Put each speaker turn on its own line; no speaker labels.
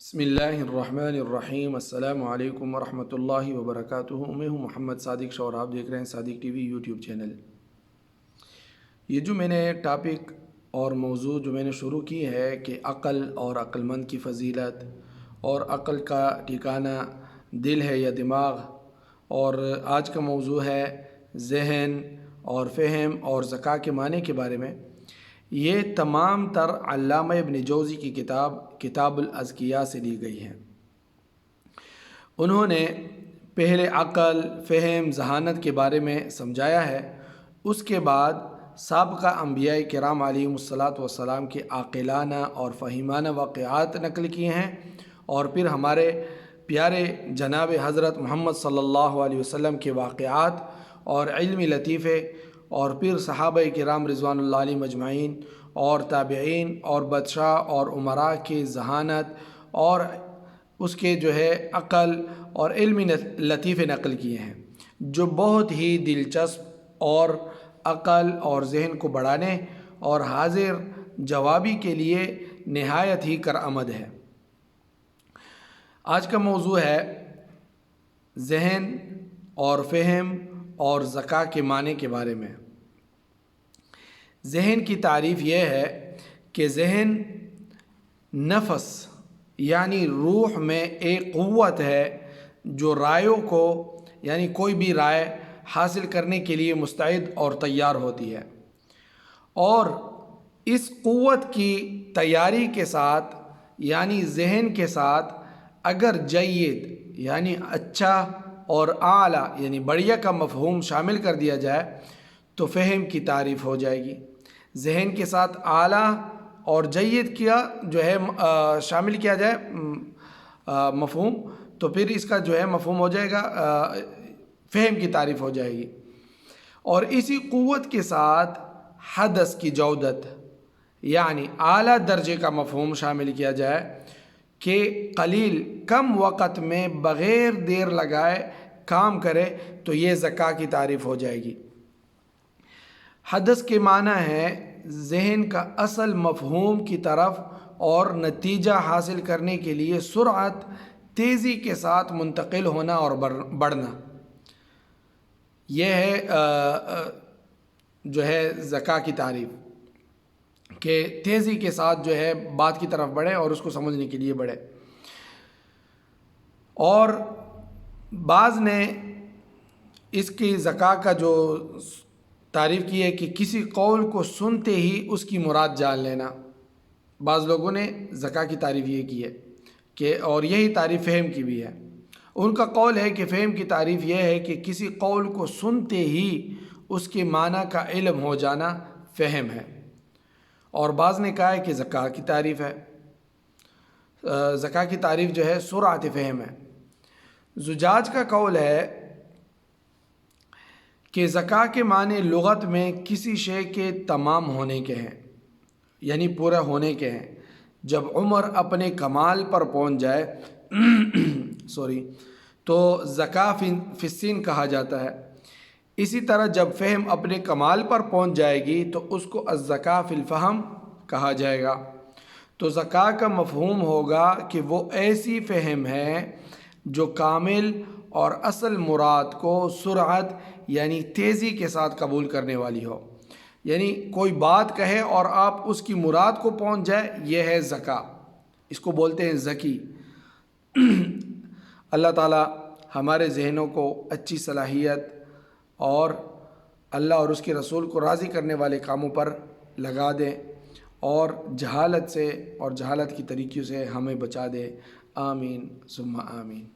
بسم اللہ الرحمن الرحیم۔ السلام علیکم ورحمۃ اللہ وبرکاتہ۔ میں ہوں محمد صادق شاہ اور آپ دیکھ رہے ہیں صادق ٹی وی یوٹیوب چینل۔ یہ جو میں نے ٹاپک اور موضوع جو میں نے شروع کی ہے کہ عقل اور عقل مند کی فضیلت، اور عقل کا ٹھکانہ دل ہے یا دماغ، اور آج کا موضوع ہے ذہن اور فہم اور ذکا کے معنی کے بارے میں، یہ تمام تر علامہ ابن جوزی کی کتاب الاذکیاء سے لی گئی ہے۔ انہوں نے پہلے عقل، فہم، ذہانت کے بارے میں سمجھایا ہے، اس کے بعد سابقہ انبیاء کرام علیہم الصلاۃ والسلام کے عاقلانہ اور فہیمانہ واقعات نقل کیے ہیں، اور پھر ہمارے پیارے جناب حضرت محمد صلی اللہ علیہ وسلم کے واقعات اور علمی لطیفے، اور پھر صحابہ کرام رضوان اللہ علیہم اجمعین اور تابعین اور بادشاہ اور امراء کے ذہانت اور اس کے جو ہے عقل اور علمی لطیفے نقل کیے ہیں، جو بہت ہی دلچسپ اور عقل اور ذہن کو بڑھانے اور حاضر جوابی کے لیے نہایت ہی کارآمد ہے۔ آج کا موضوع ہے ذہن اور فہم اور ذکا کے معنی کے بارے میں۔ ذہن کی تعریف یہ ہے کہ ذہن نفس یعنی روح میں ایک قوت ہے جو رائےوں کو یعنی کوئی بھی رائے حاصل کرنے کے لیے مستعد اور تیار ہوتی ہے، اور اس قوت کی تیاری کے ساتھ یعنی ذہن کے ساتھ اگر جید یعنی اچھا اور اعلیٰ یعنی بڑھیا کا مفہوم شامل کر دیا جائے تو فہم کی تعریف ہو جائے گی۔ ذہن کے ساتھ اعلیٰ اور جید کیا جو ہے شامل کیا جائے مفہوم، تو پھر اس کا جو ہے مفہوم ہو جائے گا، فہم کی تعریف ہو جائے گی۔ اور اسی قوت کے ساتھ حدث کی جودت یعنی اعلیٰ درجے کا مفہوم شامل کیا جائے کہ قلیل کم وقت میں بغیر دیر لگائے کام کرے تو یہ ذکا کی تعریف ہو جائے گی۔ حدث کے معنی ہے ذہن کا اصل مفہوم کی طرف اور نتیجہ حاصل کرنے کے لیے سرعت، تیزی کے ساتھ منتقل ہونا اور بڑھنا، یہ ہے جو ہے ذکا کی تعریف، کہ تیزی کے ساتھ جو ہے بات کی طرف بڑھے اور اس کو سمجھنے کے لیے بڑھے۔ اور بعض نے اس کی ذکا کا جو تعریف کی ہے کہ کسی قول کو سنتے ہی اس کی مراد جان لینا۔ بعض لوگوں نے ذکا کی تعریف یہ کی ہے کہ، اور یہی تعریف فہم کی بھی ہے۔ ان کا قول ہے کہ فہم کی تعریف یہ ہے کہ کسی قول کو سنتے ہی اس کے معنی کا علم ہو جانا فہم ہے۔ اور بعض نے کہا ہے کہ ذکا کی تعریف ہے، ذکا کی تعریف جو ہے سرعت فہم ہے۔ زجاج کا قول ہے کہ ذکا کے معنی لغت میں کسی شے کے تمام ہونے کے ہیں، یعنی پورا ہونے کے ہیں۔ جب عمر اپنے کمال پر پہنچ جائے تو ذکا فی السن کہا جاتا ہے۔ اسی طرح جب فہم اپنے کمال پر پہنچ جائے گی تو اس کو الذکا فی الفہم کہا جائے گا۔ تو ذکا کا مفہوم ہوگا کہ وہ ایسی فہم ہے جو کامل اور اصل مراد کو سرعت یعنی تیزی کے ساتھ قبول کرنے والی ہو، یعنی کوئی بات کہے اور آپ اس کی مراد کو پہنچ جائے، یہ ہے ذکا، اس کو بولتے ہیں ذکی۔ اللہ تعالی ہمارے ذہنوں کو اچھی صلاحیت اور اللہ اور اس کے رسول کو راضی کرنے والے کاموں پر لگا دے، اور جہالت سے اور جہالت کی طریقوں سے ہمیں بچا دے۔ آمین ثم آمین۔